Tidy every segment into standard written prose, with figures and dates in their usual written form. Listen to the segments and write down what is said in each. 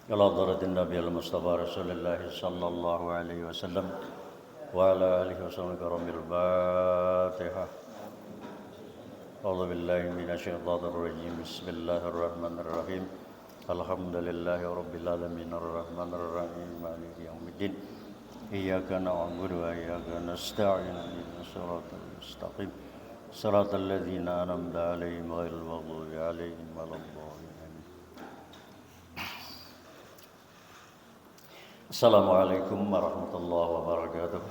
إلى حضرة النبي المصطفى رسول الله صلى الله عليه وسلم وعلى آله وصحبه الكرام. الفاتحة. أعوذ بالله من الشيطان الرجيم. بسم الله الرحمن الرحيم. الحمد لله رب العالمين الرحمن الرحيم مالك يوم الدين. إياك نعبد وإياك نستعين اهدنا الصراط المستقيم صراط الذين أنعمت عليهم غير المغضوب عليهم ولا الضالين. Assalamualaikum warahmatullahi wabarakatuh.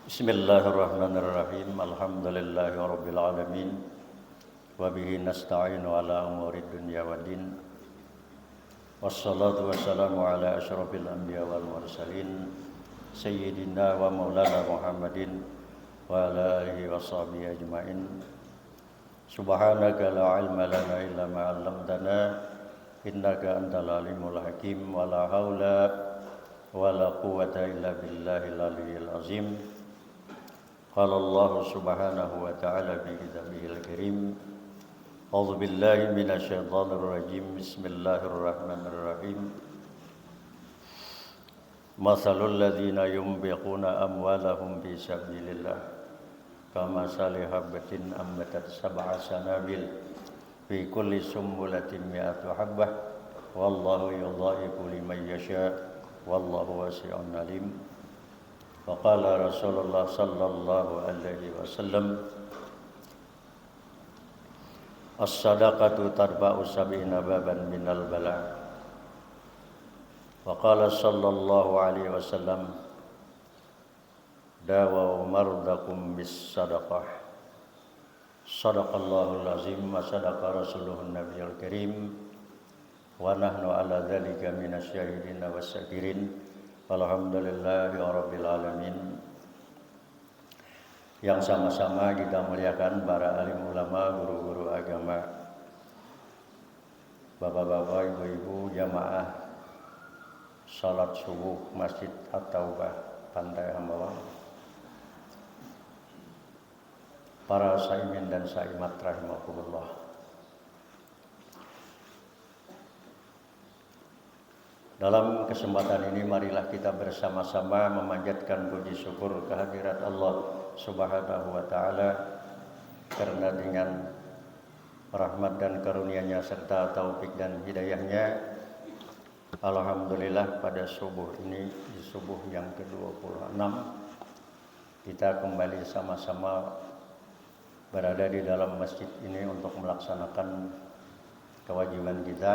Bismillahirrahmanirrahim. Alhamdulillahi rabbil alamin. Wa bihi nasta'inu ala umuri dunya waddin. Wassalatu wassalamu ala asyrafil anbiya wal mursalin sayyidina wa maulana Muhammadin wa ala alihi wa sahbihi ajmain. Subhanaka la ilma lana illa ma 'allamtana innaka antal alimul hakim. Wa la haula wa la quwwata illa billahil aliyyil azim. Qala Allah subhanahu wa ta'ala fi kitabihil karim. A'udzu billahi minasy syaithanir rajim. Bismillahirrahmanirrahim. Mathalul ladzina yunfiquna amwalahum fi sabilillah kamathali habatin ambatat sab'a sanabil fi kulli sumbulatin mi'atu habbah wallahu yudha'ifu liman yasha wallahu wasi'un alim. Wa qala Rasulullah sallallahu alaihi wasallam as-sadaqatu tarba'u sab'ina baban minal bala. Wa qala sallallahu alaihi wasallam dawa mardakum bis sadaqah. Sadaqallahul azim wa sadaqa rasuluhun nabiyul karim wa nahnu ala dzalika minasyahidin wasyakirin. Alhamdulillahi rabbil alamin. Yang sama-sama kita muliakan para alim ulama, guru-guru agama, bapak-bapak, ibu-ibu, jamaah salat subuh Masjid At-Taubah Pantai Hambawang, para saimin dan saimat rahimakumullah. Dalam kesempatan ini marilah kita bersama-sama memanjatkan puji syukur kehadirat Allah Subhanahu wa taala, karena dengan rahmat dan karunia-Nya serta taufik dan hidayah-Nya, alhamdulillah pada subuh ini, di subuh yang ke-26, kita kembali sama-sama berada di dalam masjid ini untuk melaksanakan kewajiban kita,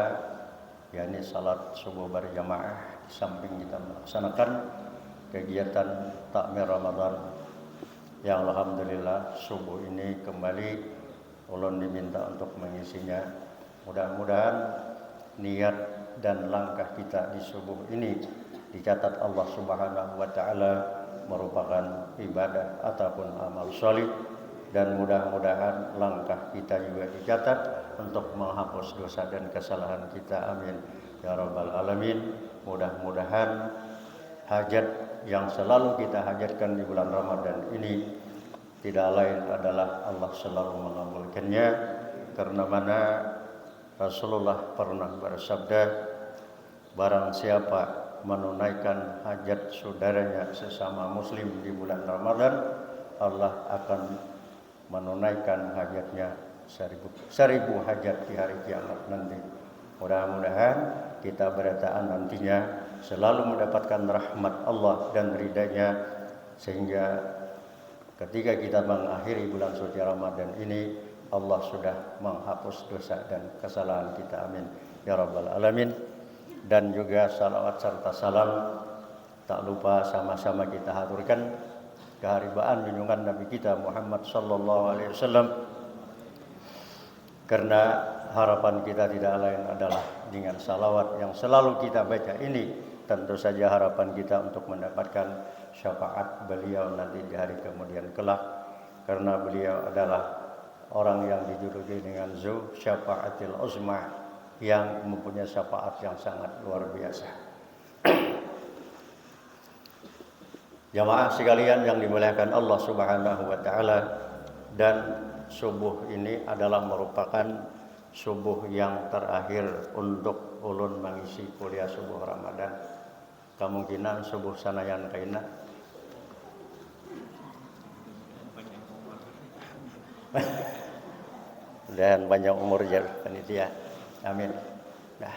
yakni salat subuh berjamaah. Di samping kita melaksanakan kegiatan takmir Ramadan yang alhamdulillah subuh ini kembali ulun diminta untuk mengisinya. Mudah-mudahan niat dan langkah kita di subuh ini dicatat Allah Subhanahu wa taala merupakan ibadah ataupun amal shalih, dan mudah-mudahan langkah kita juga dicatat untuk menghapus dosa dan kesalahan kita. Amin ya rabbal alamin. Mudah-mudahan hajat yang selalu kita hajatkan di bulan Ramadan ini tidak lain adalah Allah selalu mengabulkannya, karena mana Rasulullah pernah bersabda, barang siapa menunaikan hajat saudaranya sesama muslim di bulan Ramadan, Allah akan menunaikan hajatnya seribu hajat di hari kiamat nanti. Mudah-mudahan kita berataan nantinya selalu mendapatkan rahmat Allah dan ridha-Nya, sehingga ketika kita mengakhiri bulan suci Ramadan ini, Allah sudah menghapus dosa dan kesalahan kita. Amin ya rabbal alamin. Dan juga salawat serta salam tak lupa sama-sama kita haturkan keharibaan junjungan Nabi kita Muhammad sallallahu alaihi wasallam, karena harapan kita tidak lain adalah dengan salawat yang selalu kita baca ini, tentu saja harapan kita untuk mendapatkan syafaat beliau nanti di hari kemudian kelak, karena beliau adalah orang yang dijuluki dengan Zu Syafaatil Uzma, yang mempunyai syafaat yang sangat luar biasa. Jamaah sekalian yang dimuliakan Allah Subhanahu wa taala, dan subuh ini adalah merupakan subuh yang terakhir untuk ulun mengisi kuliah subuh Ramadan. Kemungkinan subuh sanayan kaina. Dan panjang umur jar panitia. Amin. Nah,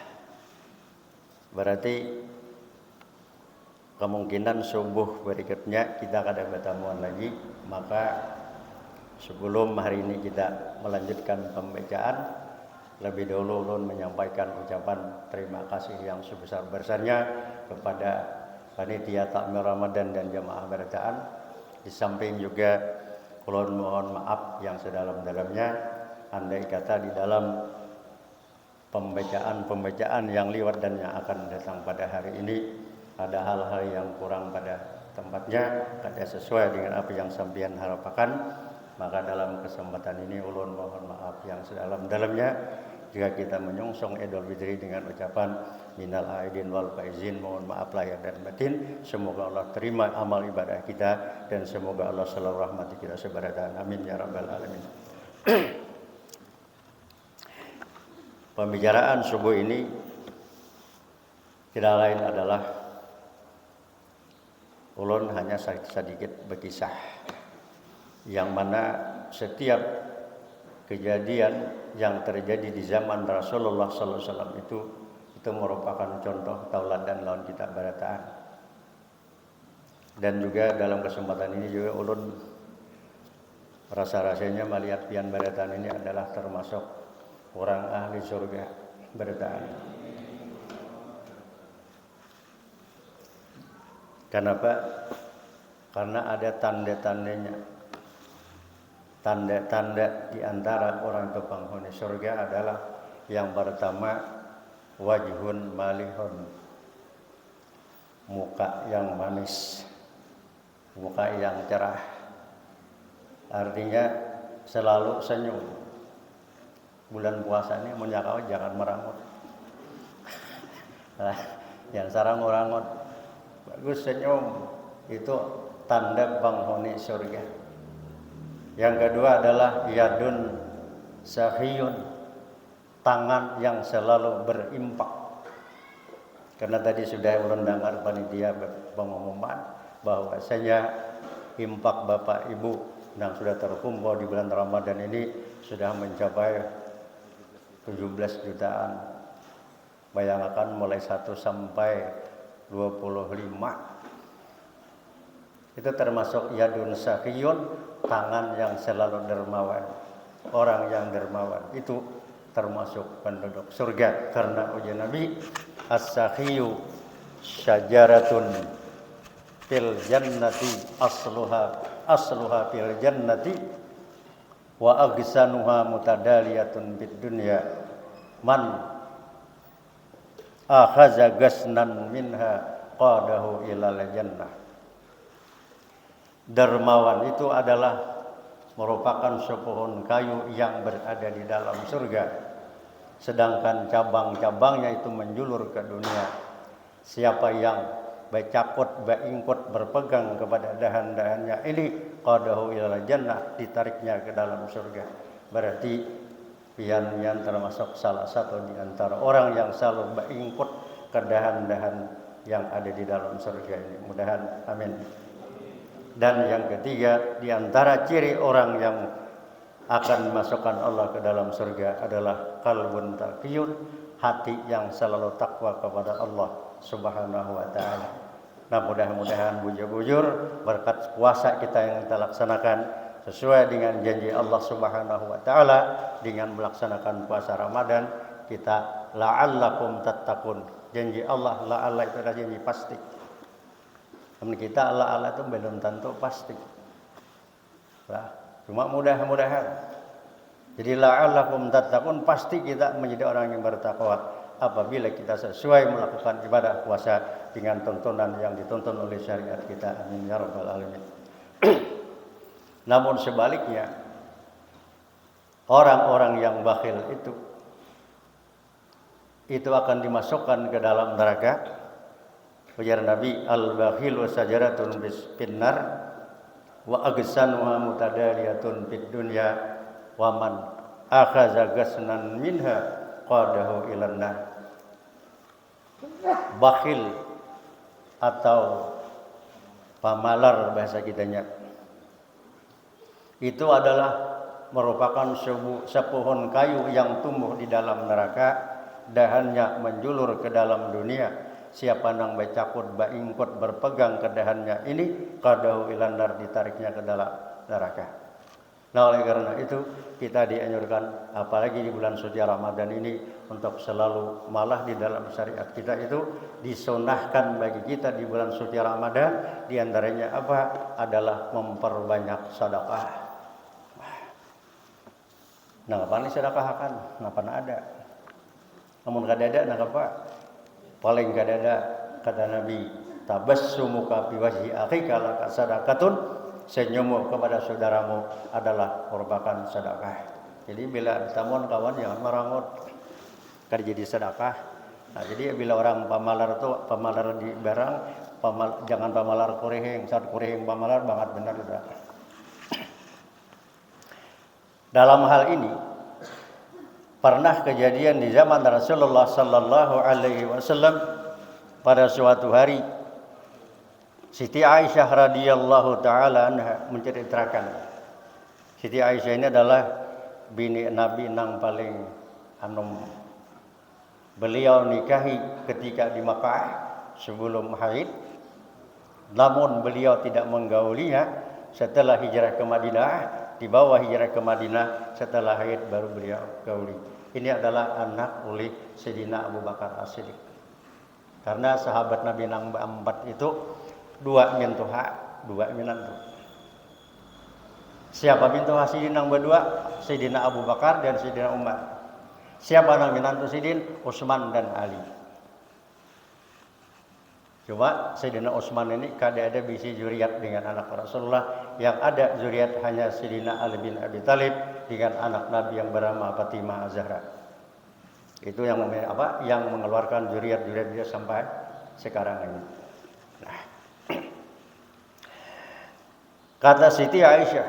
berarti kemungkinan subuh berikutnya kita akan bertemuan lagi. Maka sebelum hari ini kita melanjutkan pembacaan, lebih dulu ulun menyampaikan ucapan terima kasih yang sebesar-besarnya kepada panitia takmir Ramadan dan jamaah bacaan. Di samping juga ulun mohon maaf yang sedalam-dalamnya andai kata di dalam pembacaan yang liwat dan yang akan datang pada hari ini ada hal-hal yang kurang pada tempatnya, tidak sesuai dengan apa yang sampeyan harapkan. Maka dalam kesempatan ini ulun mohon maaf yang sedalam-dalamnya. Jika kita menyongsong Idul Fitri dengan ucapan minal aidin wal faizin, mohon maaf lahir dan batin. Semoga Allah terima amal ibadah kita dan semoga Allah selalu rahmati kita sebaratan. Amin ya rabbal alamin. Pembicaraan subuh ini tidak lain adalah ulun hanya sedikit berkisah, yang mana setiap kejadian yang terjadi di zaman Rasulullah SAW itu merupakan contoh tauladan lawan kita barataan. Dan juga dalam kesempatan ini juga ulun rasa-rasanya melihat pian barataan ini adalah termasuk orang ahli surga barataan. Kenapa? Karena ada tanda-tandanya. Tanda-tanda di antara orang itu penghuni surga adalah yang pertama wajhun malihun, muka yang manis, muka yang cerah. Artinya selalu senyum. Bulan puasa ini menyakau jangan merangut. Yang sarang merangut, bagus senyum, itu tanda penghuni surga. Yang kedua adalah yadun sahiyun, tangan yang selalu berimpak. Karena tadi sudah ulun dengar panitia pengumuman bahwasanya impak Bapak Ibu yang sudah terkumpul di bulan Ramadan ini sudah mencapai 17 jutaan. Bayangkan mulai 1 sampai 25. Itu termasuk yadun sahiyun, tangan yang selalu dermawan. Orang yang dermawan itu termasuk penduduk surga. Karena ujian Nabi, as-sakhiyu syajaratun fil jannati asluha fil jannati wa agsanuha mutadaliyatun bid dunya man akhaza gasnan minha qadahu ilal jannah. Dermawan itu adalah merupakan sepohon kayu yang berada di dalam surga, sedangkan cabang-cabangnya itu menjulur ke dunia. Siapa yang becakut, beingkut, berpegang kepada dahan-dahannya ini, qadahu ilal jannah, ditariknya ke dalam surga. Berarti pian termasuk salah satu di antara orang yang selalu beingkut ke dahan-dahan yang ada di dalam surga ini. Mudahan amin. Dan yang ketiga, di antara ciri orang yang akan dimasukkan Allah ke dalam surga adalah qalbun taqiyun, hati yang selalu takwa kepada Allah Subhanahu wa taala. Nah, mudah-mudahan bujur-bujur berkat puasa kita yang kita laksanakan sesuai dengan janji Allah Subhanahu wa taala dengan melaksanakan puasa Ramadan, kita la'allakum tattaqun. Janji Allah la'alla itu adalah janji pasti. Namun kita Allah itu belum tentu pasti. Nah, cuma mudah-mudahan. Jadi la'allakum tattaqun, pasti kita menjadi orang yang bertakwa apabila kita sesuai melakukan ibadah puasa dengan tuntunan yang dituntun oleh syariat kita. Amin ya rabbal alamin. Namun sebaliknya, orang-orang yang bakhil itu akan dimasukkan ke dalam neraka. Ujar Nabi, al-bakhilu sajaratun finnar wa agsanuha mutadaliyatun fid dunya wa man akhaza gasnan minha qadahu ilan nar. Bakhil atau pamalar bahasa kitanya, itu adalah merupakan sepohon kayu yang tumbuh di dalam neraka, dahannya menjulur ke dalam dunia. Siapa nang becakut baingkut berpegang ke dahannya ini, qadahu ilan nar, ditariknya ke dalam neraka. Nah, oleh karena itu kita dianjurkan, apalagi di bulan suci Ramadan ini, untuk selalu, malah di dalam syariat kita itu disunahkan bagi kita di bulan suci Ramadan, di antaranya apa? Adalah memperbanyak sedekah. Nah, apa nih sedekah kan? Napa ada? Namun kadada, nah apa? Paling kadada kata Nabi, tabassumuka fi wajhi akhika laka sadaqatun, senyummu kepada saudaramu adalah merupakan sedekah. Jadi bila tamuan kawan jangan merangut, kan jadi sedekah. Nah, jadi bila orang pamalar itu pamalar di barang, jangan pamalar kureheng, saat kureheng pamalar banget benar sudah. Dalam hal ini pernah kejadian di zaman Rasulullah sallallahu alaihi wasallam, pada suatu hari Siti Aisyah radhiyallahu taala anha menceritakan. Siti Aisyah ini adalah bini Nabi nang paling beliau nikahi ketika di Makkah sebelum haid. Namun beliau tidak menggaulinya setelah hijrah ke Madinah. Di bawah hijrah ke Madinah setelah haid baru beliau gauli. Ini adalah anak oleh Sayyidina Abu Bakar As-Siddiq. Karena sahabat Nabi nang empat itu dua mintuha, dua minantu. Siapa mintuha Sidin nang berdua? Sayyidina Abu Bakar dan Sayyidina Umar. Siapa nang minantu Sidin? Utsman dan Ali. Cuma Sayyidina Utsman ini kada ada bisi zuriat dengan anak Rasulullah, yang ada zuriat hanya Sayyidina Ali bin Abi Thalib dengan anak Nabi yang bernama Fatimah Az-Zahra. Itu yang yang mengeluarkan zuriat-zuriat dia sampai sekarang ini. Nah, kata Siti Aisyah,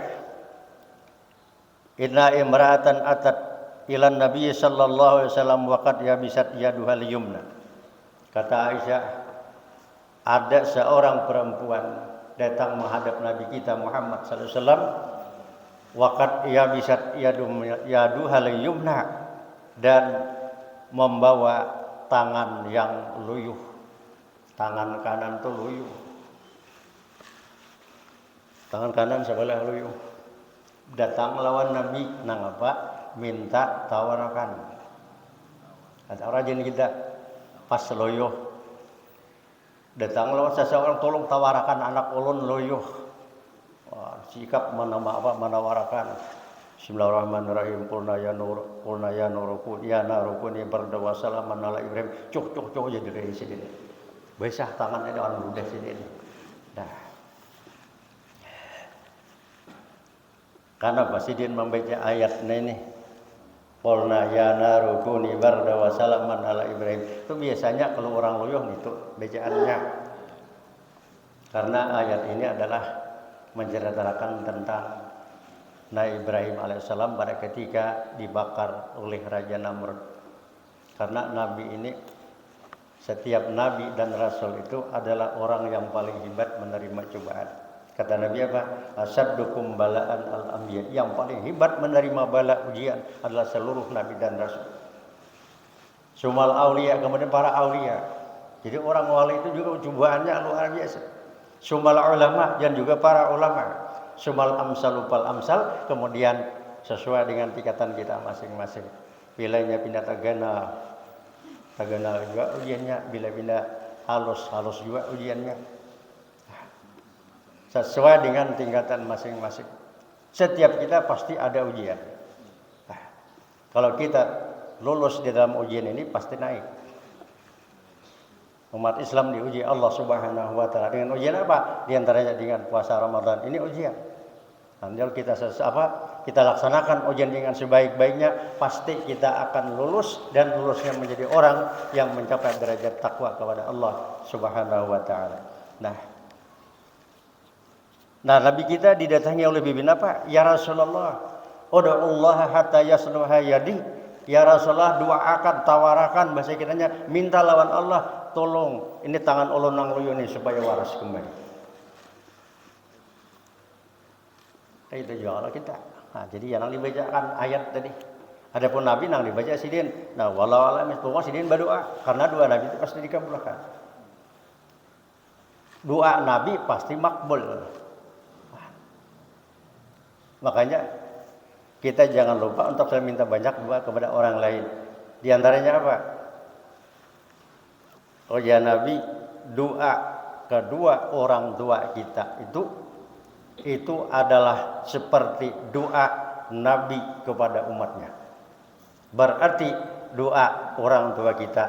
inna imra'atan atat ilan Nabi sallallahu alaihi wasallam waqad yabisat yaduhal yumna. Kata Aisyah, ada seorang perempuan datang menghadap Nabi kita Muhammad sallallahu alaihi wasallam, waqad yabisat yaduhal yumna, dan membawa tangan yang luyuh. Tangan kanan itu luyuh. Tangan kanan sebelah luyuh. Datang lawan Nabi nang apa? Minta tawarakan. Ada orang kita pas loyuh. Datang lawan seseorang, tolong tawarakan anak ulun loyuh. Sikap menawarakan. Bismillahirrahmanirrahim. Qulna ya nurukun ya narukun ya berdawa salaman ala Ibrahim. Cuk jadi dari sini. Besah tangannya orang muda sini. Nah. Karena Presiden membaca ayat ini, Qulna ya narukun ya berdawa salaman ala Ibrahim. Itu biasanya kalau orang loyoh itu bacaannya. Karena ayat ini adalah menceritakan tentang Nabi Ibrahim alaihissalam pada ketika dibakar oleh Raja Namrud. Karena Nabi ini, setiap Nabi dan Rasul itu adalah orang yang paling hebat menerima cobaan. Kata Nabi apa? Asaddukum bala'an al-anbiya. Yang paling hebat menerima bala ujian adalah seluruh Nabi dan Rasul. Sumal aulia, kemudian para aulia. Jadi orang wali itu juga cobaannya luar biasa. Sumal ulama, dan juga para ulama. Sumal amsal upal amsal, kemudian sesuai dengan tingkatan kita masing-masing. Bilanya pindah tagana juga ujiannya, bila pindah halus juga ujiannya. Sesuai dengan tingkatan masing-masing. Setiap kita pasti ada ujian. Nah, kalau kita lulus di dalam ujian ini pasti naik. Umat Islam diuji Allah Subhanahu wa taala dengan ujian apa? Di antaranya dengan puasa Ramadan. Ini ujian. Nanti kalau kita laksanakan ujian dengan sebaik-baiknya, pasti kita akan lulus, dan lulusnya menjadi orang yang mencapai derajat takwa kepada Allah Subhanahu wa taala. Nah, Nabi kita didatangi oleh bibi apa? Ya Rasulullah, Ud'ullaha hatta yasluha yadi. Ya Rasulullah, doakan, tawarakan, bahasa kitanya, minta lawan Allah, tolong ini tangan ulun nang luyu ini supaya waras kembali. Itu juga Allah kita. Nah, jadi yang dibacakan ayat tadi. Adapun Nabi nang dibaca sidin. Nah, walau alam itu sidin berdoa karena doa Nabi itu pasti dikabulkan. Doa Nabi pasti makbul. Makanya kita jangan lupa untuk selalu minta banyak doa kepada orang lain. Di antaranya apa? Oh ya Nabi, doa kedua orang tua kita itu adalah seperti doa Nabi kepada umatnya. Berarti doa orang tua kita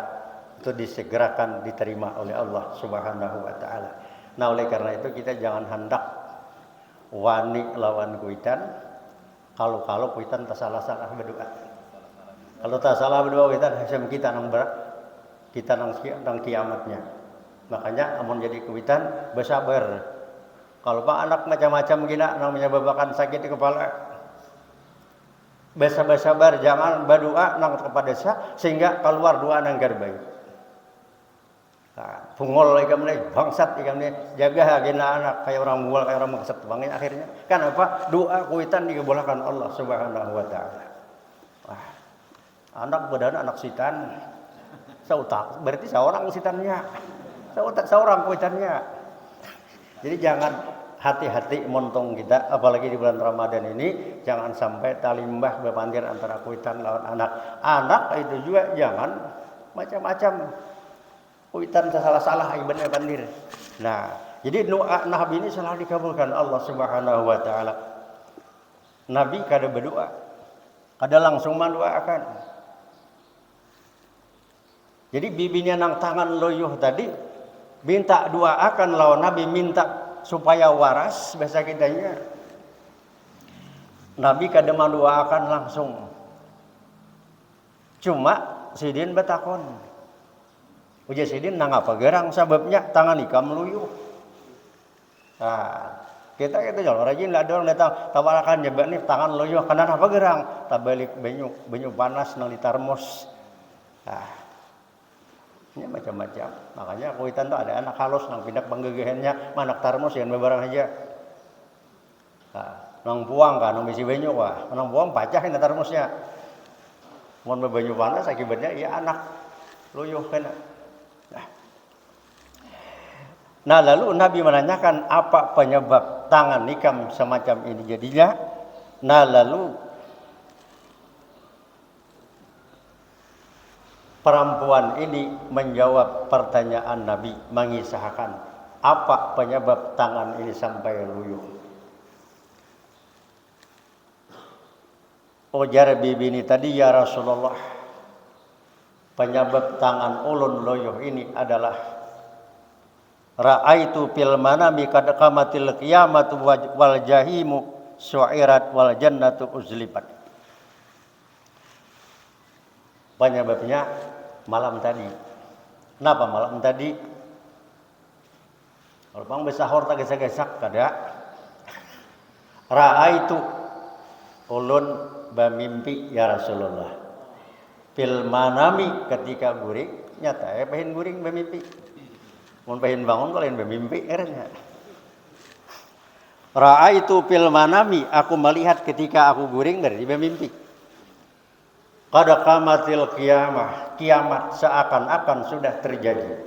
itu disegerakan diterima oleh Allah Subhanahu wa taala. Nah, oleh karena itu kita jangan hendak wani lawan kuitan. Kalau kuitan tak salah berdoa. Kalau tak salah berdoa kuitan hasil kita nang berat, kita nang kiamatnya. Makanya amun jadi kuitan bersabar. Kalau pak anak macam-macam gina nang menyebabkan sakit di kepala, bersabar, jangan berdoa nang kepada saya sehingga keluar doa nang garbai. Nah, pungol ikam ni, bangsat ikam ni, jaga agenda anak kayak orang mual, kayak orang maksat bangin akhirnya. Kenapa? Doa kuitan dikabulkan Allah Subhanahu wa taala. Wah. Anak badan anak sitan. Sautak, berarti seorang sitannya. Seorang kuitannya. Jadi jangan hati-hati montong kita, apalagi di bulan Ramadan ini, jangan sampai talimbah berpandir antara kuitan lawan anak. Anak itu juga jangan macam-macam. Kuitan salah-salah ibadahnya pandir. Nah, jadi doa Nabi ini selalu dikabulkan Allah Subhanahu wa taala. Nabi kada berdoa, kada langsung mendoakan. Jadi bibinya nang tangan loyuh tadi minta doakan lawan Nabi, minta supaya waras bahasa kitanya. Nabi kada mendoakan langsung. Cuma sidin betakon. Ujar sidin nang apa gerang sebabnya tangan ikam meluyuh. Nah, kita jalan rajin lah ada orang datang tawarakan jebak nih tangan luyuh karena apa gerang? Tabalik banyu panas nang di termos. Nah, ini macam-macam. Makanya kuitan tuh ada anak halus nang pindah panggegehannya manak termos yang bebarang aja. Nah, nang buang kan nang bisi banyu wah, nang buang pacah ini termosnya. Mun banyu panas akibatnya ya anak luyuh kena. Nah, lalu Nabi menanyakan apa penyebab tangan nikam semacam ini jadinya. Nah, lalu perempuan ini menjawab pertanyaan Nabi, mengisahkan apa penyebab tangan ini sampai luyuh. Ujar bibi ini tadi, ya Rasulullah, penyebab tangan ulun luyuh ini adalah ra'aitu fil manami kad qamatil qiyamatu wal jahimu su'irat wal jannatu uzlibat. Penyebabnya malam tadi. Kenapa malam tadi? Kalau bang besahor tak gesak-gesak kada. Ra'aitu ulun bamimpi ya Rasulullah. Fil manami ketika guring nyata pengen guring bamimpi. Mun pengen bangun kalau yang bermimpi eranya. Ra'aitu fil manami, aku melihat ketika aku guring dari bermimpi. Qad qamatil qiyamah, kiamat seakan-akan sudah terjadi.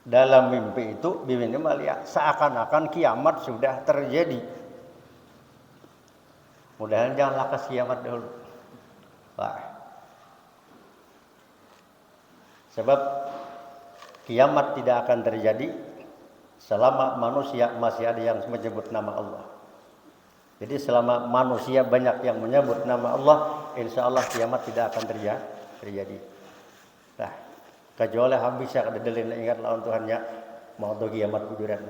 Dalam mimpi itu bimbingnya melihat seakan-akan kiamat sudah terjadi. Mudah-mudahan janganlah ke kiamat dahulu. Wah. Sebab kiamat tidak akan terjadi selama manusia masih ada yang menyebut nama Allah. Jadi selama manusia banyak yang menyebut nama Allah, insya Allah kiamat tidak akan terjadi. Nah, kecuali habis ya kada delin ingat lawan Tuhannya mau tu kiamat kuduran.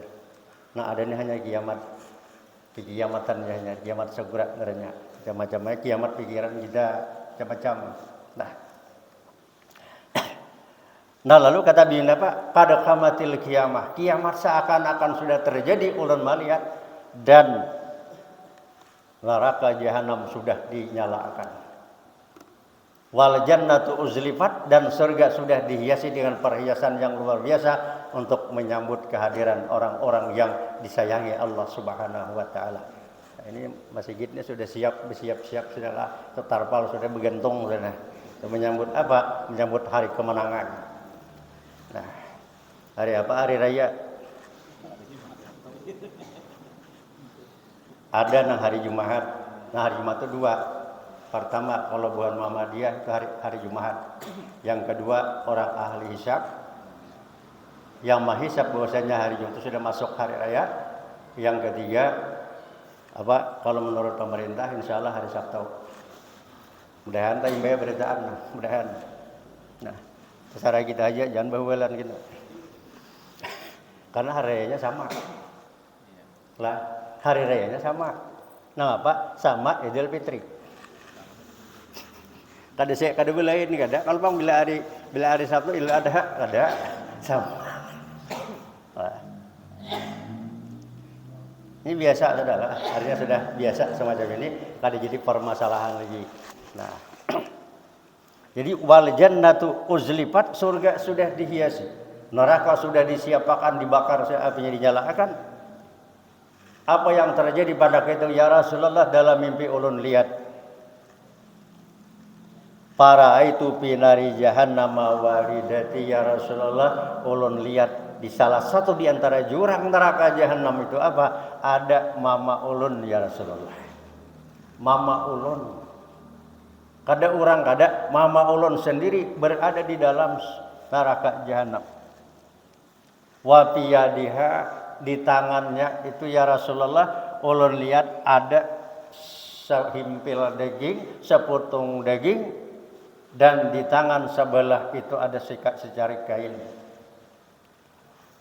Nah, adanya hanya kiamatannya hanya kiamat segera ngerenya. Macam-macamnya kiamat pikiran kita macam-macam. Nah, lalu kata bina apa? Qad qamatil qiyamah. Kiamat seakan-akan sudah terjadi ulun melihat dan neraka jahanam sudah dinyalakan. Wal jannatu uzlifat, dan surga sudah dihiasi dengan perhiasan yang luar biasa untuk menyambut kehadiran orang-orang yang disayangi Allah Subhanahu wa taala. Nah, ini masjidnya sudah siap-siap sudahlah, tarpal sudah bergantung sudah. Menyambut apa? Menyambut hari kemenangan. Nah, hari apa? Hari raya. Ada nang hari Jumat. Nah, hari Jumat itu dua. Pertama, kalau bukan Muhammadiyah itu hari Jumat. Yang kedua, orang ahli hisab yang menghisab bahwasanya hari Jumat itu sudah masuk hari raya. Yang ketiga, kalau menurut pemerintah insya Allah hari Sabtu. Mudahan tadi bayar beritaan, mudahan. Nah, secara kita aja jangan bawalan gitu. Karena hari rayanya sama. Lah, hari rayanya sama. Nah, apa? Sama Idul Fitri. Kada lain nih kada. Kalau bang bila hari Sabtu Idul Adha ada sama. Nah. Ini biasa saudara, artinya sudah biasa semacam ini. Kada jadi permasalahan lagi. Nah, jadi wal jannatu uzlifat, surga sudah dihiasi, neraka sudah disiapkan, dibakar, apinya dinyalakan. Apa yang terjadi pada itu ya Rasulullah? Dalam mimpi ulun lihat para itu pinari jahannam waridati ya Rasulullah. Ulun lihat di salah satu di antara jurang neraka jahanam itu apa? Ada mama ulun ya Rasulullah. Mama ulun. Kada orang kada, mama ulun sendiri berada di dalam neraka jahanam. Wa piyadiha, di tangannya itu ya Rasulullah, ulun lihat ada sehimpil daging, sepotong daging, dan di tangan sebelah itu ada secari kain.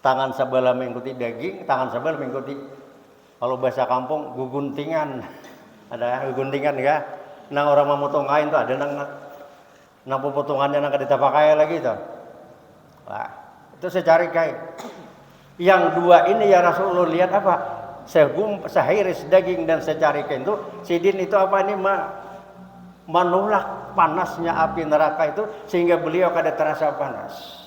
Tangan sebelah mengikuti daging, tangan sebelah mengikuti, kalau bahasa kampung, guguntingan. Ada guguntingan ya. Nang orang memotong kain tuh ada nang potongannya nang kada pakai lagi tuh. Nah, itu secari kain. Yang dua ini ya Rasulullah lihat apa? Sehiris daging dan secari kain itu. Sidin itu apa ini menolak panasnya api neraka itu sehingga beliau kada terasa panas.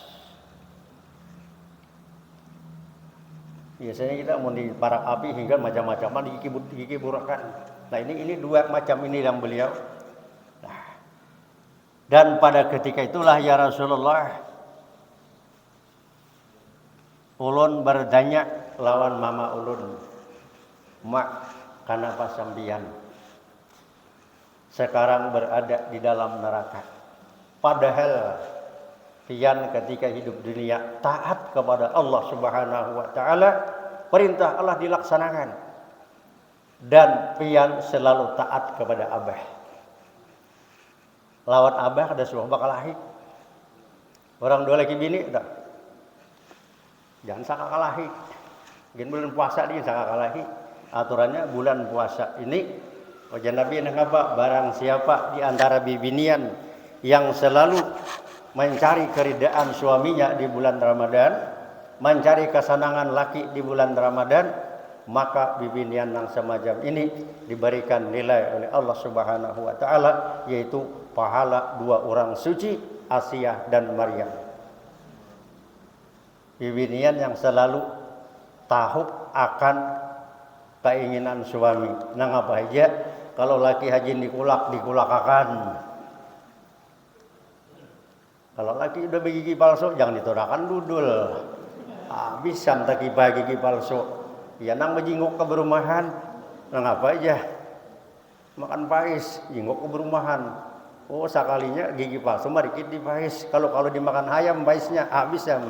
Biasanya kita mau di parak api hingga macam-macam gigi burakan. Nah ini dua macam ini yang beliau. Nah, dan pada ketika itulah ya Rasulullah, ulun bertanya lawan mama ulun, mak, kenapa sambian sekarang berada di dalam neraka? Padahal pian ketika hidup dunia taat kepada Allah Subhanahu wa taala, perintah Allah dilaksanakan. Dan pian selalu taat kepada abah. Lawan abah ada sebuah bakalahi. Orang dua lagi bini tak. Jangan saka kalahi. Mungkin bulan puasa dia saka kalahi. Aturannya bulan puasa ini wajan Nabi apa? Barang siapa di antara bibinian yang selalu mencari keridaan suaminya di bulan Ramadan, mencari kesenangan laki di bulan Ramadan, maka bibinian yang semacam ini diberikan nilai oleh Allah Subhanahu wa taala, yaitu pahala dua orang suci, Asiyah dan Maryam. Bibinian yang selalu tahu akan keinginan suami. Nang apa aja kalau laki haji dikulakakan. Kalau laki udah bergigi palsu jangan ditorakan dudul. Habis sampai gigi palsu. Ya nang menjinguk ke berumahan, nang apa aja makan pais, jinguk ke berumahan. Oh sekalinya gigi palsu mah dikit di pais. Kalau dimakan ayam paisnya habis ya.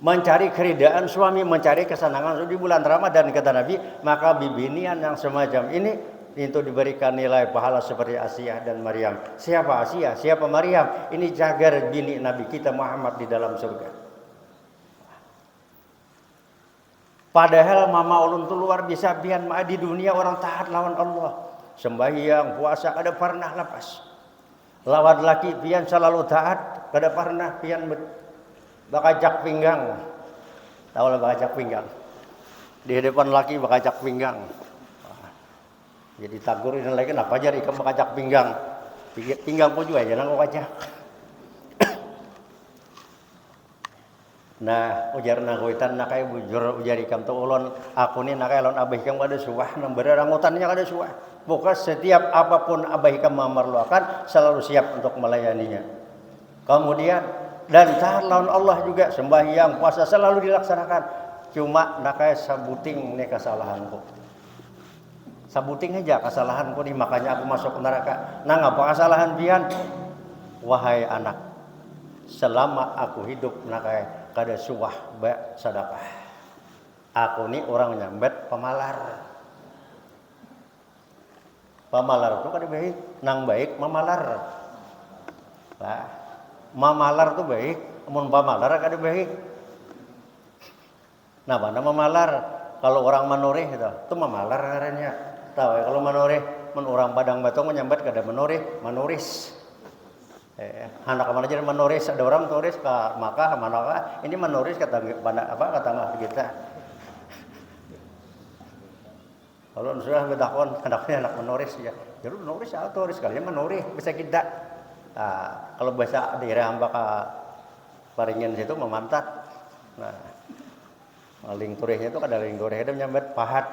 Mencari keridaan suami, mencari kesenangan di bulan Ramadan kata Nabi, maka bibinian yang semacam ini itu diberikan nilai pahala seperti Asiyah dan Maryam. Siapa Asiyah? Siapa Maryam? Ini jagar bini Nabi kita Muhammad di dalam surga. Padahal mama ulun itu luar biasa pian di dunia orang taat lawan Allah. Sembahyang, puasa kada pernah lepas. Lawan laki pian selalu taat, kada pernah pian bakajak pinggang. Tahu lah bakajak pinggang. Di depan laki bakacak pinggang. Jadi tagur ini lagi kenapa aja ikam bakacak pinggang. Pinggang pun juga jangan kau kacak. Nah, ujar nagoitan nakai bujur ujar ikam tu ulon aku ni nakai lon abah ikam kada suah nang berangutannya kada suah. Bukan setiap apapun abah ikam memerlukan selalu siap untuk melayaninya. Kemudian dan taat lawan Allah juga sembahyang puasa selalu dilaksanakan. Cuma nakai sabuting ni kesalahanku. Sabuting aja kesalahanku ni makanya aku masuk neraka. Nang apa kesalahan pian? Wahai anak, selama aku hidup nakai kada suah ba sedekah. Aku ni orang nyambet pemalar. Pemalar tu kada baik, nang baik memalar. Nah, mamalar tu baik, mun pamalar kada baik. Nah, mana mamalar? Kalau orang menoreh itu mamalar ngarannya. Tahu ya, kalau menoreh, mun orang Padang Batong menyambat kada menoreh, menoris. Anak mana jadi menoris, ada orang turis ke Makkah, mana ini menoris kata apa kata kita. Kalau sudah bedakon, anaknya anak menoris ya. Jadi menoris atau turis kalian menoris bisa kita. Nah, kalau bahasa daerah hamba ke Paringin situ memantat. Nah, maling turisnya itu kada ling turis itu menyambat pahat.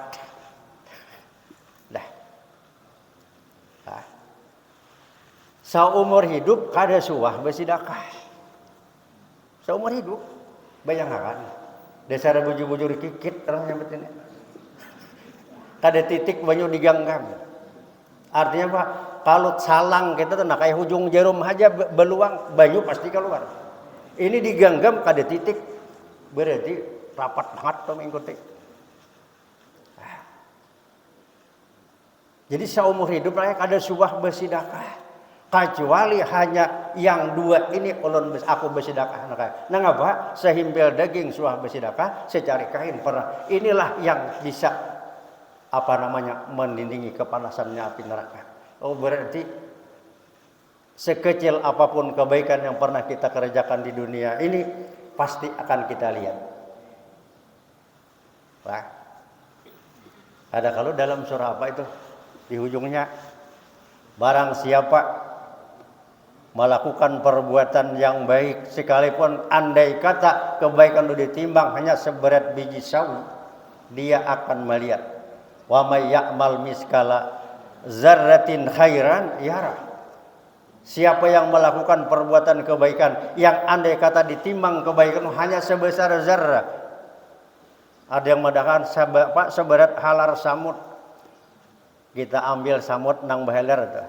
Dah. Nah. Seumur hidup kada suah bersedekah. Seumur hidup bayangkan. Dasar bujur-bujur kikit orang nyambet ini. Kada titik banyak diganggam. Artinya apa? Kalau salang kita tuh nak kayak hujung jarum aja beluang banyu pasti keluar. Ini diganggam kada titik berarti rapat banget tuh mengikuti. Jadi seumur hidup mereka kada suah bersedekah. Kecuali hanya yang dua ini ulun aku bersedekah. Nah apa? Sehimpil daging suah bersedekah, secari kain pernah. Inilah yang bisa melindungi kepanasannya api neraka. Oh berarti sekecil apapun kebaikan yang pernah kita kerjakan di dunia ini pasti akan kita lihat. Wah. Ada kalau dalam surah apa itu di ujungnya barang siapa melakukan perbuatan yang baik sekalipun andai kata kebaikan itu ditimbang hanya seberat biji sawi, dia akan melihat. Wa may ya'mal miskala zarratin khairan yara. Siapa yang melakukan perbuatan kebaikan yang andai kata ditimbang kebaikan hanya sebesar zarrah. Ada yang mengatakan seberat halar samut. Kita ambil samut nang bahelar itu.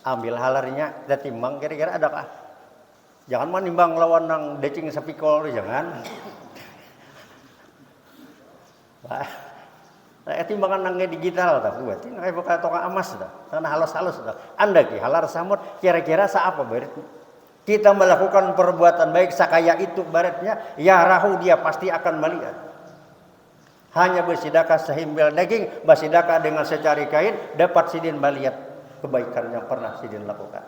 Ambil halarnya, kita timbang kira-kira adakah? Jangan menimbang lawan nang decing sepikol, jangan. Timbangan nang digital tak buat. Ini kayak buka toko emas tak. Karena halus-halus tak. Anda ki halar samut kira-kira apa barat? Kita melakukan perbuatan baik sakaya itu baratnya, ya rahu dia pasti akan melihat. Hanya bersedekah sehimpil daging, bersedekah dengan secari kain, dapat sidin melihat kebaikan yang pernah sidin lakukan.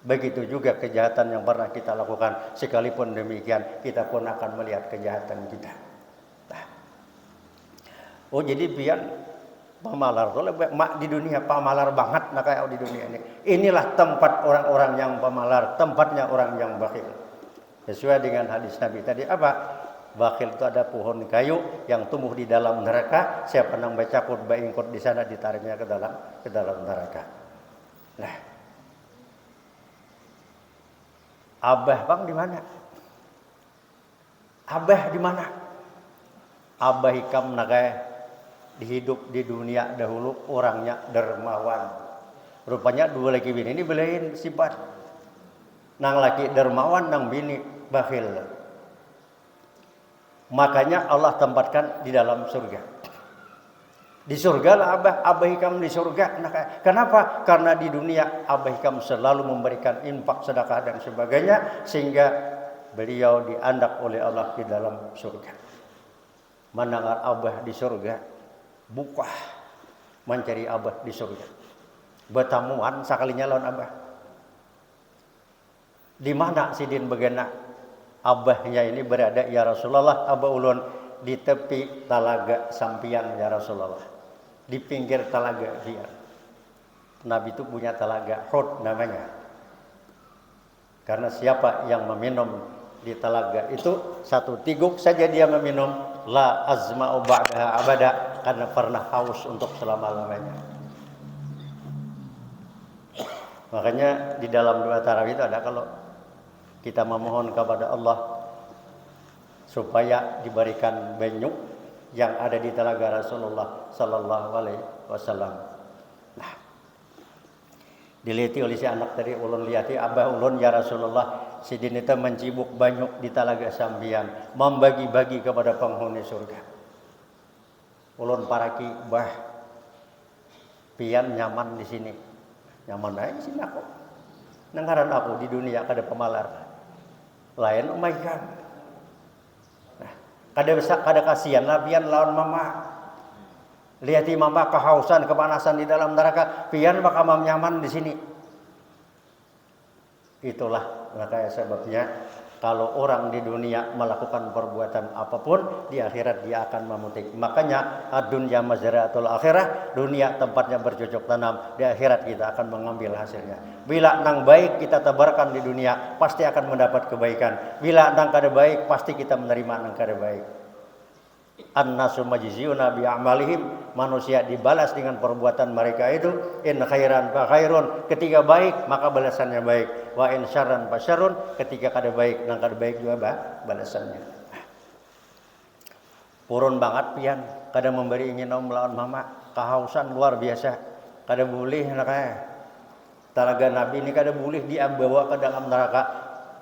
Begitu juga kejahatan yang pernah kita lakukan, sekalipun demikian kita pun akan melihat kejahatan kita. Oh jadi biar pamalar tu mak di dunia pamalar banget nak kayak di dunia ini. Inilah tempat orang-orang yang pamalar, tempatnya orang yang bakhil. Sesuai dengan hadis Nabi tadi apa? Bakhil itu ada pohon kayu yang tumbuh di dalam neraka. Siapa yang bercakut baingkut di sana ditariknya ke dalam neraka. Nah, Abah bang di mana? Abah di mana? Abah hikam nakai hidup di dunia dahulu orangnya dermawan. Rupanya dua laki bini ini belain sifat. Nang laki dermawan, nang bini bakhil. Makanya Allah tempatkan di dalam surga. Di surga lah Abah hikam di surga. Kenapa? Karena di dunia Abah hikam selalu memberikan infak, sedekah dan sebagainya sehingga beliau diandak oleh Allah di dalam surga. Mendengar Abah di surga, buka mencari Abah di surga. Bertamuan sekalinya lawan Abah. Di mana sidin begena? Abahnya ini berada, ya Rasulullah, Abah ulun di tepi talaga sampian ya Rasulullah. Di pinggir talaga dia. Nabi itu punya talaga Hud namanya. Karena siapa yang meminum di talaga itu satu tiguk saja dia meminum, la azma'u ba'daha abada, karena pernah haus untuk selama-lamanya. Makanya di dalam doa tarawih itu ada, kalau kita memohon kepada Allah supaya diberikan banyu yang ada di talaga Rasulullah sallallahu alaihi wasallam. Nah, diliti oleh si anak tadi, ulun liati abah ulun ya Rasulullah, sidin itu mencibuk banyu di talaga sambian, membagi-bagi kepada penghuni surga. Ulun paraki, bah, pian nyaman di sini. Nyaman aja di sini aku. Nenggaran aku di dunia kada pemalar. Lain umaikan. Nah, kada kasihan lah pian lawan mama. Lihat mama kehausan, kepanasan di dalam neraka, pian bakal nyaman di sini. Itulah makanya sebabnya kalau orang di dunia melakukan perbuatan apapun, di akhirat dia akan memetik. Makanya ad-dunya mazra'atul akhirah, dunia tempatnya bercocok tanam, di akhirat kita akan mengambil hasilnya. Bila nang baik kita tebarkan di dunia, pasti akan mendapat kebaikan. Bila nang kada baik, pasti kita menerima nang kada baik. An-nasu majziuna bi a'malihim, manusia dibalas dengan perbuatan mereka itu. In khairan fa khairun, ketika baik maka balasannya baik, wa in syarran fa syarrun, ketika kada baik nang kada baik juga balasannya. Purun banget pian kada memberi nginom melawan mama, kehausan luar biasa, kada boleh nakaya. Talaga Nabi ini kada boleh dibawa ke dalam neraka.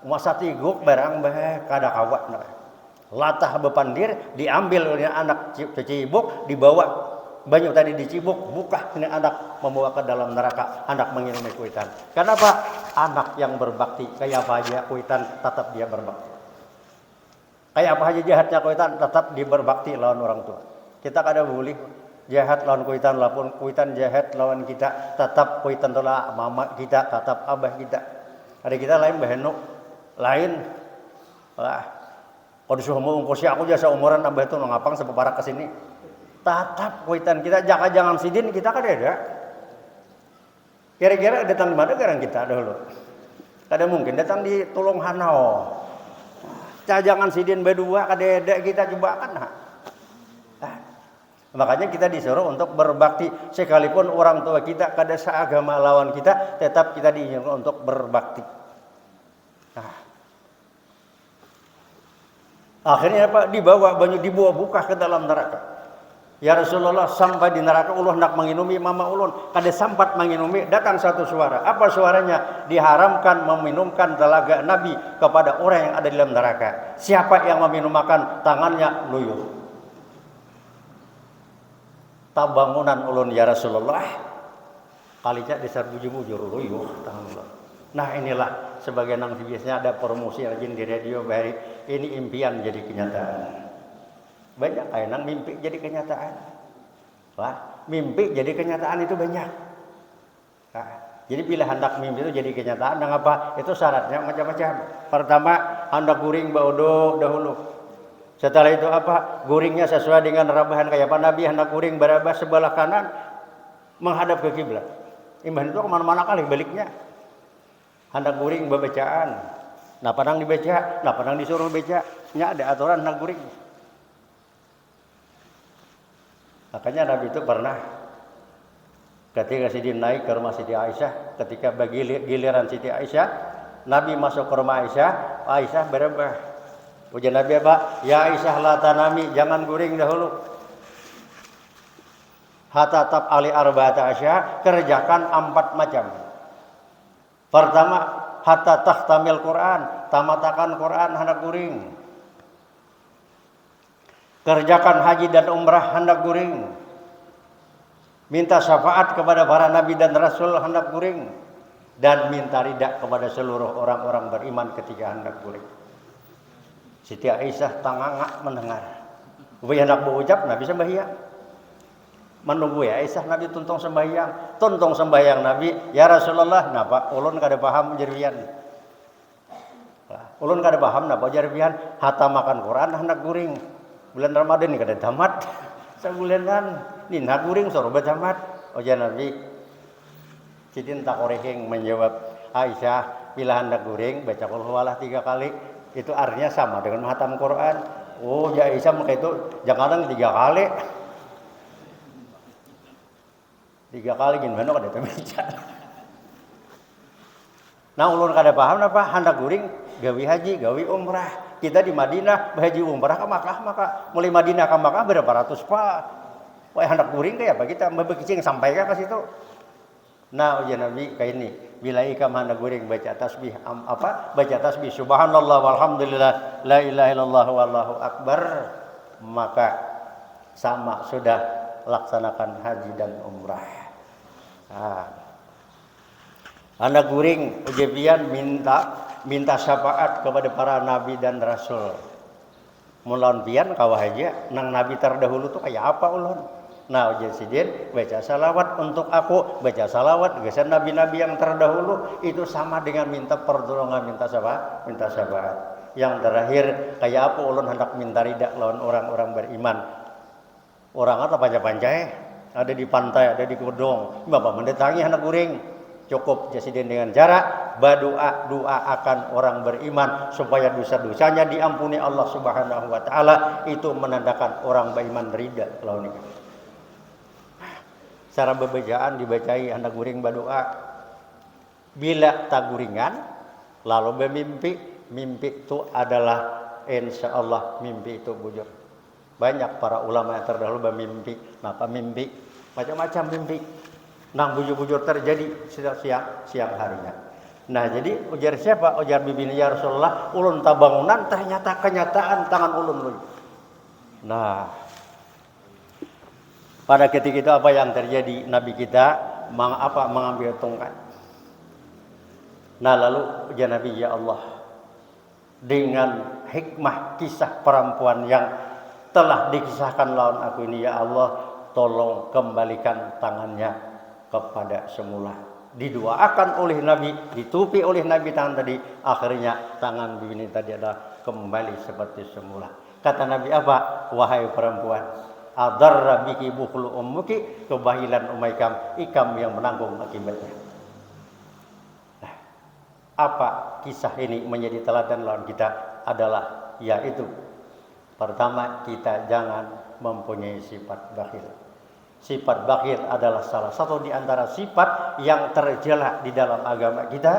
Masa tiguk barang bah kada kawat nakaya. Latah bepandir, diambil oleh anak cicibuk, dibawa banyu tadi dicibuk, buka ini anak membawa ke dalam neraka, anak menginum kuitan. Kenapa? Anak yang berbakti, kayak apa aja kuitan tetap dia berbakti. Kayak apa aja jahatnya kuitan tetap dia berbakti lawan orang tua. Kita kada boleh jahat lawan kuitan, lapun kuitan jahat lawan kita, tetap kuitan tolak mama kita, tetap abah kita. Ada kita lain bahenuk, lain lah. Kalau disuruh mengungkusi aku jasa umuran abah itu ngapang sepeparak ke sini. Tatap kuitan kita, jangan sidin kita kan ada. Kira-kira datang di mana garang kita dahulu? Kada mungkin datang di Tulung Hanau. Jangan sidin berdua kada kita coba kan. Makanya kita disuruh untuk berbakti, sekalipun orang tua kita kada seagama lawan kita, tetap kita diizinkan untuk berbakti. Akhirnya apa? Dibawa banyu, dibawa buka ke dalam neraka. Ya Rasulullah, sampai di neraka ulun nak menginumi mama ulun, kada sampat menginumi, datang satu suara. Apa suaranya? Diharamkan meminumkan telaga Nabi kepada orang yang ada di dalam neraka. Siapa yang meminumkan, tangannya luyuh. Tabangunan ulun ya Rasulullah, kalinya disar bujur-bujur luyuh tangan ulun. Nah inilah sebagai nang biasanya ada promosi rajin di radio bahari, ini impian jadi kenyataan. Banyak kayak nang mimpi jadi kenyataan. Wah, mimpi jadi kenyataan itu banyak. Nah, jadi bila hendak mimpi itu jadi kenyataan, nang apa? Itu syaratnya macam-macam. Pertama, hendak guring baudo dahulu. Setelah itu apa? Guringnya sesuai dengan rabahan kayak apa? Nabi hendak guring berabah sebelah kanan menghadap ke kiblat. Imbah itu kemana-mana kali baliknya. Hendak guring bacaan. Nah, padang dibaca, nah padang disuruh baca. Nya ada aturan hendak guring. Makanya Nabi itu pernah ketika Sidin naik ke rumah Siti Aisyah, ketika giliran Siti Aisyah, Nabi masuk ke rumah Aisyah, Aisyah berubah. Pujian Nabi apa? Ya Aisyah la tanami, jangan guring dahulu. Hatta tab ali arba'ata asya, kerjakan 4 macam. Pertama, hatta tahtamil Quran, tamatakan Quran hendak guring. Kerjakan haji dan umrah hendak guring. Minta syafaat kepada para nabi dan rasul hendak guring. Dan minta ridha kepada seluruh orang-orang beriman ketika hendak guring. Siti Aisyah tangangak mendengar. Upaya hendak berucap, Nabi sembahyang. Menunggu ya Aisyah, Nabi tuntung sembahyang. Tuntung sembahyang Nabi, ya Rasulullah, napa ulun kada paham jervian. Ulun kada paham napa jervian, hatta makan Quran hendak guring. bulan Ramadan ni kada tamat. Sabulanan ni naguring soro tamat. Ujar Nabi Sidin tak oreheng menjawab, Aisyah, bila hendak guring baca qul huwallah 3 kali. Itu artinya sama dengan menghatam Quran. Oh, ya Aisyah maka itu jangan 3 kali. 3 kali gimana kada baca. Nah, ulun kada paham apa hendak guring gawi haji, gawi umrah. Kita di Madinah berhaji umrah ke Makkah, maka mulai Madinah ke Makkah berapa ratus pak. Wah, hendak guring kayak apa kita membekicing sampai ke situ. Nah, ujian Nabi kayak ini. Bila ikam hendak guring baca tasbih baca tasbih subhanallah walhamdulillah la ilaha illallah wallahu akbar, maka sama sudah laksanakan haji dan umrah. Hendak guring ujian minta syafaat kepada para nabi dan rasul. Mulaun pian kawah aja nang nabi terdahulu tuh kayak apa ulun. Nah, ujian sidin baca salawat untuk aku, baca salawat gesan nabi-nabi yang terdahulu itu sama dengan minta pertolongan, minta syafaat. Yang terakhir kayak apa ulun hendak minta ridha lawan orang-orang beriman. Orang apa panca-pancai ada di pantai, ada di gedung, bapak mendatangi hendak guring. Cukup jasiden dengan cara doa akan orang beriman supaya dosa-dosanya diampuni Allah Subhanahu wa taala. Itu menandakan orang beriman ridha lawan itu. Cara bebacaan dibacai hendak guring berdoa. Bila tak guringan lalu bermimpi, mimpi itu adalah insya Allah mimpi itu bujur. Banyak para ulama yang terdahulu bermimpi, maka mimpi macam-macam mimpi. Nang bujur-bujur terjadi siang harinya. Nah, jadi ujar siapa? Ujar bibi ya Rasulullah, ulun tabangunan ternyata kenyataan tangan ulun. Nah, pada ketika itu apa yang terjadi? Nabi kita mengambil tongkat. Nah, lalu ujar Nabi, ya Allah, dengan hikmah kisah perempuan yang telah dikisahkan lawan aku ini, ya Allah, tolong kembalikan tangannya kepada semula. Didoakan oleh Nabi, ditupi oleh Nabi tangan tadi, akhirnya tangan bibi ini tadi adalah kembali seperti semula. Kata Nabi apa? Wahai perempuan, adarra biki bukhlu ummuki, kebahilan umaikam, ikam yang menanggung akibatnya. Nah, apa kisah ini menjadi teladan lawan kita adalah yaitu pertama, kita jangan mempunyai sifat bakhil. Sifat bakhil adalah salah satu di antara sifat yang tercela di dalam agama kita,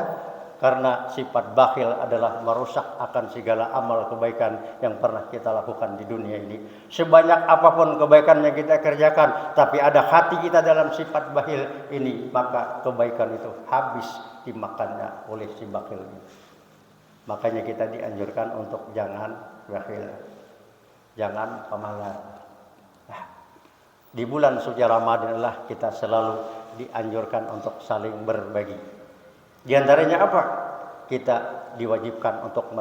karena sifat bakhil adalah merusak akan segala amal kebaikan yang pernah kita lakukan di dunia ini. Sebanyak apapun kebaikan yang kita kerjakan, tapi ada hati kita dalam sifat bakhil ini, maka kebaikan itu habis dimakannya oleh si bakhil ini. Makanya kita dianjurkan untuk jangan bakhil, jangan pemalas. Di bulan suci Ramadan lah kita selalu dianjurkan untuk saling berbagi. Di antaranya apa? Kita diwajibkan untuk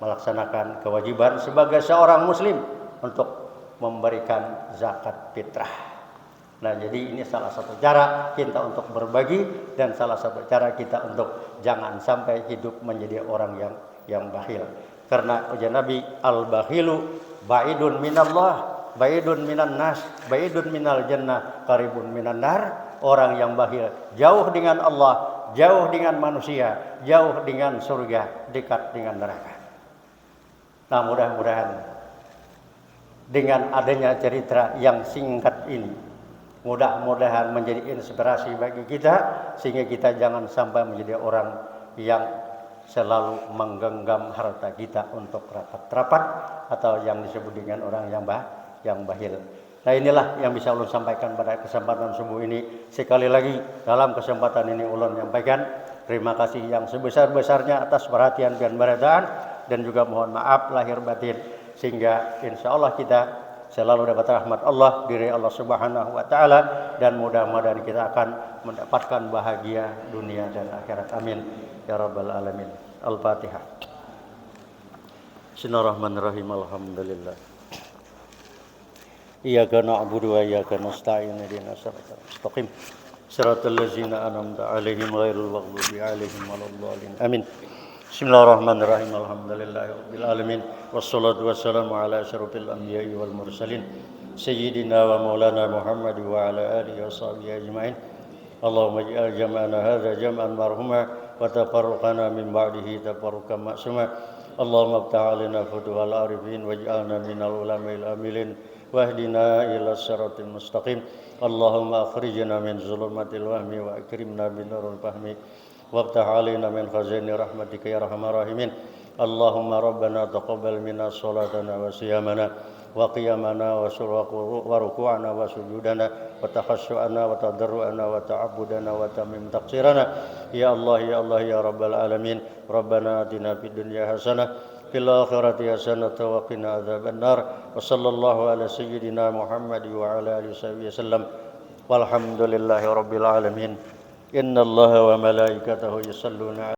melaksanakan kewajiban sebagai seorang muslim untuk memberikan zakat fitrah. Nah, jadi ini salah satu cara kita untuk berbagi dan salah satu cara kita untuk jangan sampai hidup menjadi orang yang bakhil. Karena ujar Nabi, al-bakhilu ba'idun minallah, baidun minan nas, baidun minal jannah, qaribun minan nar. Orang yang bakhil jauh dengan Allah, jauh dengan manusia, jauh dengan surga, dekat dengan neraka. Nah, mudah-mudahan dengan adanya cerita yang singkat ini, mudah-mudahan menjadi inspirasi bagi kita, sehingga kita jangan sampai menjadi orang yang selalu menggenggam harta kita untuk rapat-rapat, atau yang disebut dengan orang yang bakhil. Nah, inilah yang bisa ulun sampaikan pada kesempatan subuh ini. Sekali lagi dalam kesempatan ini ulun menyampaikan terima kasih yang sebesar-besarnya atas perhatian dan perhatian, dan juga mohon maaf lahir batin, sehingga insya Allah kita selalu dapat rahmat Allah, diri Allah Subhanahu wa taala, dan mudah-mudahan kita akan mendapatkan bahagia dunia dan akhirat. Amin ya rabbal alamin. Al-Fatihah. Bismillahirrahmanirrahim. Alhamdulillah. Iyyaka na'budu wa iyyaka nasta'in. Ihdinas siratal mustaqim. Shiratal ladzina an'amta 'alaihim ghairil maghdubi 'alaihim waladdallin. Amin. Bismillahirrahmanirrahim. Alhamdulillahirabbil alamin. Wassalatu wassalamu ala asyrofil anbiya'i wal mursalin. Sayyidina wa maulana Muhammad wa ala alihi wa sahbihi ajma'in. Allahumma ij'al jam'ana hadza jam'an marhuma wa tafarruqana min ba'dihi tafarruqan ma'suma. Allahumma iftah 'alaina futuhal arifin waj'alna minal ulama'il amilin wahdina ila siratal mustaqim. Allahumma akhrijna min zulumatil wahmi wa akrimna bin nuril fahmi. وافتح علينا من خزائن رحمتك يا ارحم الراحمين. اللهم ربنا تقبل منا صلاتنا وصيامنا وقيامنا وركوعنا وسجودنا وتخشعنا وتضرعنا وتعبدنا وتمم تقصيرنا يا الله يا الله يا رب العالمين. ربنا آتنا في الدنيا حسنة في الآخرة حسنة وقنا عذاب النار. وصلى الله على سيدنا محمد وعلى آله وصحبه وسلم والحمد لله رب العالمين. إن الله وملائكته يصلون